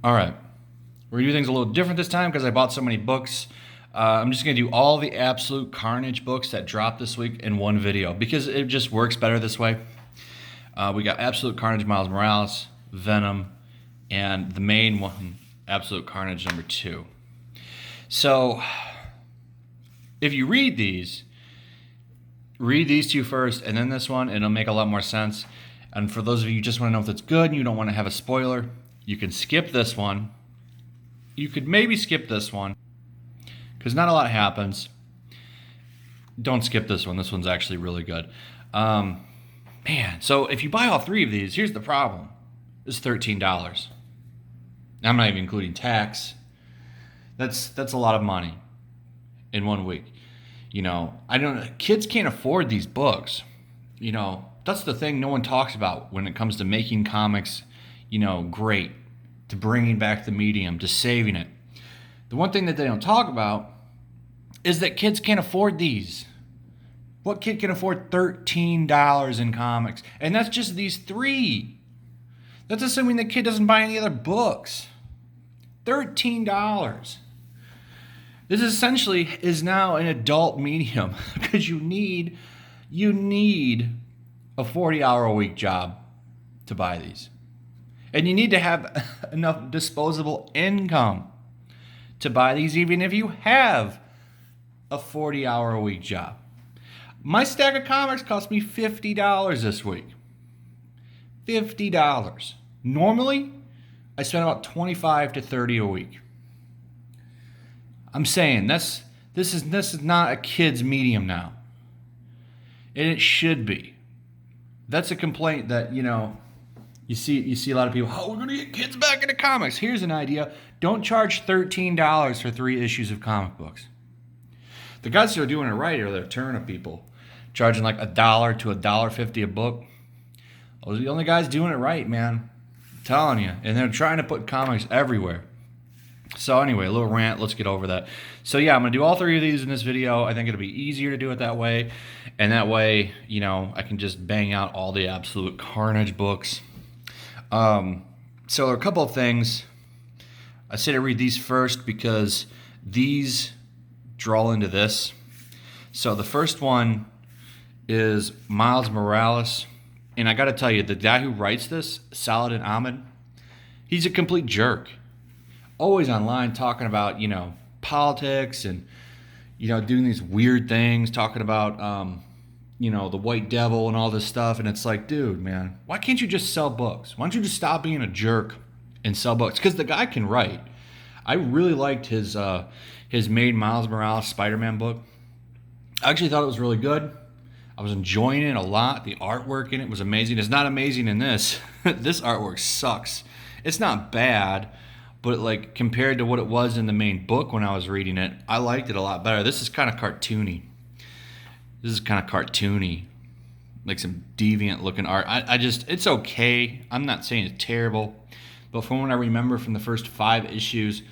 All right, we're gonna do things a little different this time because I bought so many books. I'm just gonna do all the Absolute Carnage books that dropped this week in one video because it just works better this way. We got Absolute Carnage Miles Morales, Venom, and the main one, Absolute Carnage #2. So if you read these two first and then this one, and it'll make a lot more sense. And for those of you who just want to know if it's good and you don't want to have a spoiler, you can skip this one. You could maybe skip this one because not a lot happens. Don't skip this one. This one's actually really good. Man, so if you buy all three of these, here's the problem. It's $13. I'm not even including tax. That's a lot of money in 1 week. You know, kids can't afford these books. You know, that's the thing no one talks about when it comes to making comics, great, to bringing back the medium, to saving it. The one thing that they don't talk about is that kids can't afford these. What kid can afford $13 in comics? And that's just these three. That's assuming the kid doesn't buy any other books. $13. This essentially is now an adult medium because you need a 40-hour-a-week job to buy these. And you need to have enough disposable income to buy these even if you have a 40-hour-a-week job. My stack of comics cost me $50 this week. $50. Normally, I spend about $25 to $30 a week. I'm saying this is not a kid's medium now. And it should be. That's a complaint that, you see a lot of people, we're going to get kids back into comics. Here's an idea. Don't charge $13 for 3 issues of comic books. The guys who are doing it right are the turn of people, charging like $1 to $1.50 a book. Those are the only guys doing it right, man. I'm telling you. And they're trying to put comics everywhere. So anyway, a little rant. Let's get over that. So yeah, I'm going to do all 3 of these in this video. I think it'll be easier to do it that way. And that way, I can just bang out all the Absolute Carnage books. So there are a couple of things. I say to read these first because these draw into this. So the first one is Miles Morales. And I got to tell you, the guy who writes this, Saladin Ahmed, he's a complete jerk. Always online talking about, politics and, doing these weird things, talking about, the white devil and all this stuff. And it's like, dude, man, why can't you just sell books? Why don't you just stop being a jerk and sell books? Because the guy can write. I really liked his made Miles Morales Spider-Man book. I actually thought it was really good. I was enjoying it a lot. The artwork in it was amazing. It's not amazing in this. This artwork sucks. It's not bad, but like compared to what it was in the main book when I was reading it, I liked it a lot better. This is kind of cartoony. Like some deviant looking art. It's okay. I'm not saying it's terrible, but from what I remember from the first 5 issues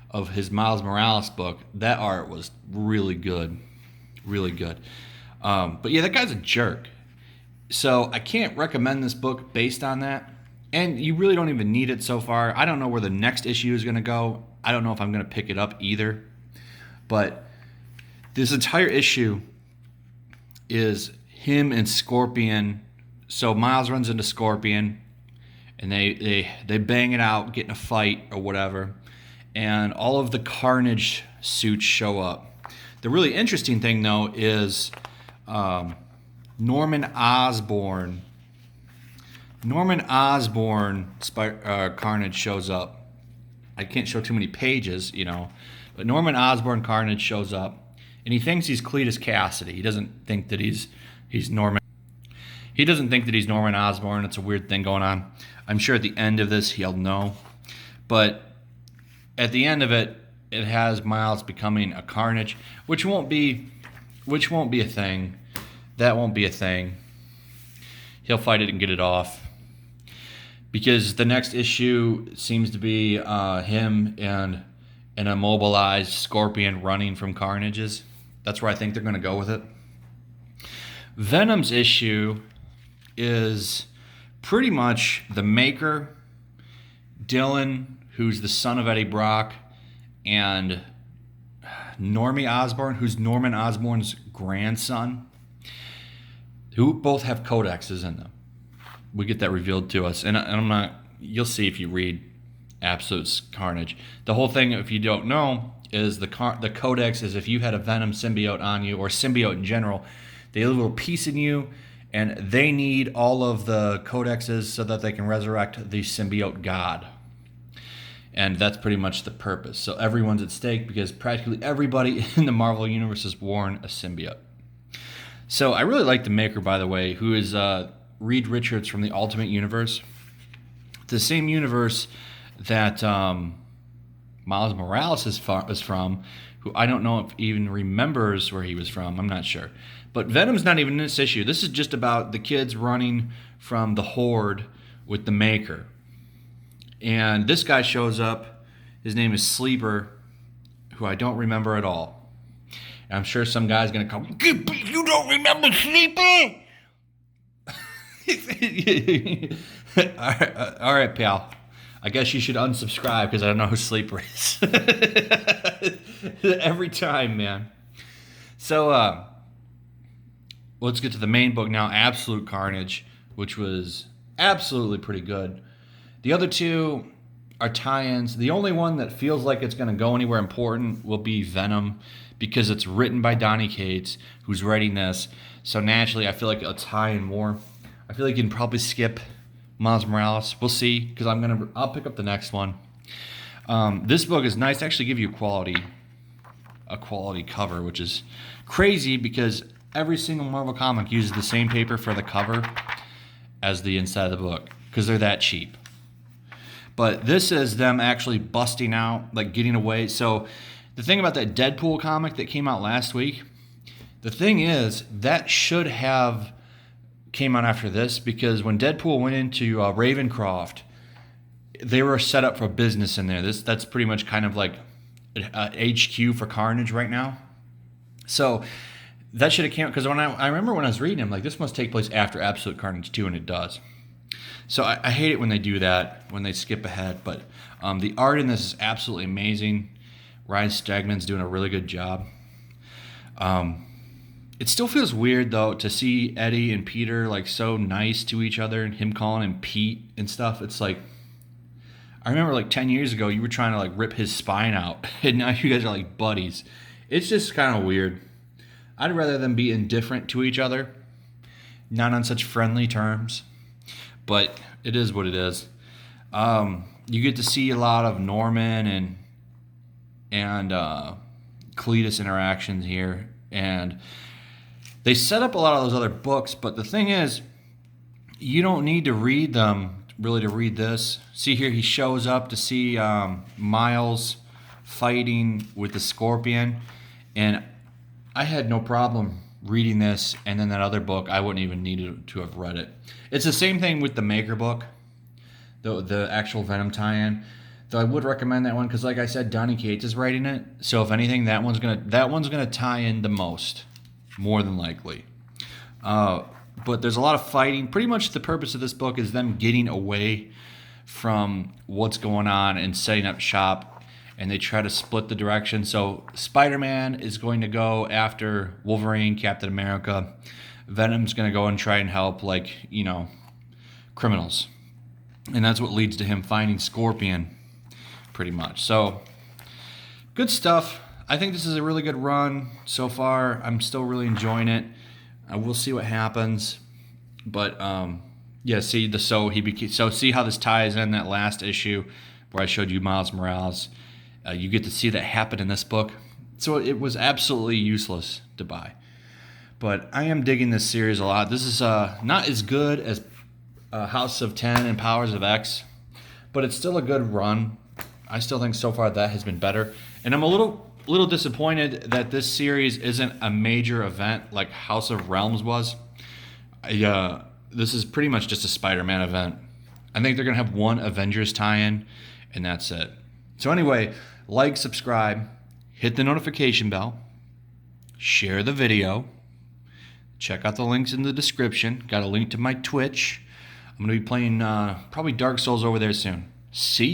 of his Miles Morales book, that art was really good. Really good. But yeah, that guy's a jerk. So I can't recommend this book based on that. And you really don't even need it so far. I don't know where the next issue is going to go. I don't know if I'm going to pick it up either. But this entire issue is him and Scorpion. So Miles runs into Scorpion, and they bang it out, get in a fight or whatever. And all of the Carnage suits show up. The really interesting thing, though, is Norman Osborn. Carnage shows up. I can't show too many pages, but Norman Osborn Carnage shows up, and he thinks he's Cletus Cassidy. He doesn't think that he's Norman. He doesn't think that he's Norman Osborn. It's a weird thing going on. I'm sure at the end of this he'll know, but at the end of it, it has Miles becoming a Carnage, which won't be a thing. That won't be a thing. He'll fight it and get it off. Because the next issue seems to be him and an immobilized Scorpion running from Carnages. That's where I think they're going to go with it. Venom's issue is pretty much the maker, Dylan, who's the son of Eddie Brock, and Normie Osborn, who's Norman Osborn's grandson, who both have codexes in them. We get that revealed to us, and I'm not. You'll see if you read Absolute Carnage. The whole thing, if you don't know, is the codex is if you had a Venom symbiote on you, or symbiote in general, they live a little piece in you, and they need all of the codexes so that they can resurrect the symbiote god. And that's pretty much the purpose. So everyone's at stake because practically everybody in the Marvel Universe is born a symbiote. So I really like the maker, by the way, who is Reed Richards from the Ultimate Universe. The same universe that Miles Morales is from, who I don't know if even remembers where he was from. I'm not sure. But Venom's not even in this issue. This is just about the kids running from the Horde with the Maker. And this guy shows up. His name is Sleeper, who I don't remember at all. And I'm sure some guy's going to come, "You don't remember Sleeper?" All right, pal. I guess you should unsubscribe because I don't know who Sleeper is. Every time, man. So, let's get to the main book now, Absolute Carnage, which was absolutely pretty good. The other two are tie-ins. The only one that feels like it's going to go anywhere important will be Venom, because it's written by Donny Cates, who's writing this. So naturally, I feel like it'll tie in more. I feel like you can probably skip Miles Morales. We'll see, because I'll pick up the next one. This book is nice to actually give you a quality cover, which is crazy because every single Marvel comic uses the same paper for the cover as the inside of the book, because they're that cheap. But this is them actually busting out, like getting away. So the thing about that Deadpool comic that came out last week, the thing is that should have came out after this, because when Deadpool went into Ravencroft, they were set up for business in there. That's pretty much kind of like HQ for Carnage right now. So that should have came, because I remember when I was reading them, like, this must take place after Absolute Carnage 2, and it does. So I hate it when they do that, when they skip ahead. But the art in this is absolutely amazing. Ryan Stegman's doing a really good job. It still feels weird, though, to see Eddie and Peter like so nice to each other, and him calling him Pete and stuff. It's like, I remember like 10 years ago, you were trying to like rip his spine out, and now you guys are like buddies. It's just kind of weird. I'd rather them be indifferent to each other, not on such friendly terms. But it is what it is. You get to see a lot of Norman and Cletus interactions here, and they set up a lot of those other books. But the thing is, you don't need to read them really to read this. See here, he shows up to see Miles fighting with the Scorpion, and I had no problem reading this, and then that other book, I wouldn't even need to have read it. It's the same thing with the Maker book, the actual Venom tie-in. Though I would recommend that one, because like I said, Donny Cates is writing it. So if anything, that one's gonna tie in the most, more than likely. But there's a lot of fighting. Pretty much the purpose of this book is them getting away from what's going on and setting up shop, and they try to split the direction. So Spider-Man is going to go after Wolverine, Captain America. Venom's going to go and try and help, like, criminals. And that's what leads to him finding Scorpion, pretty much. So, good stuff. I think this is a really good run so far. I'm still really enjoying it. We'll see what happens. But, yeah, see how this ties in that last issue where I showed you Miles Morales. You get to see that happen in this book. So it was absolutely useless to buy. But I am digging this series a lot. This is not as good as House of 10 and Powers of X, but it's still a good run. I still think so far that has been better. And I'm a little disappointed that this series isn't a major event like House of Realms was. This is pretty much just a Spider-Man event. I think they're going to have one Avengers tie-in, and that's it. So anyway, like, subscribe, hit the notification bell, share the video. Check out the links in the description. Got a link to my Twitch. I'm going to be playing probably Dark Souls over there soon. See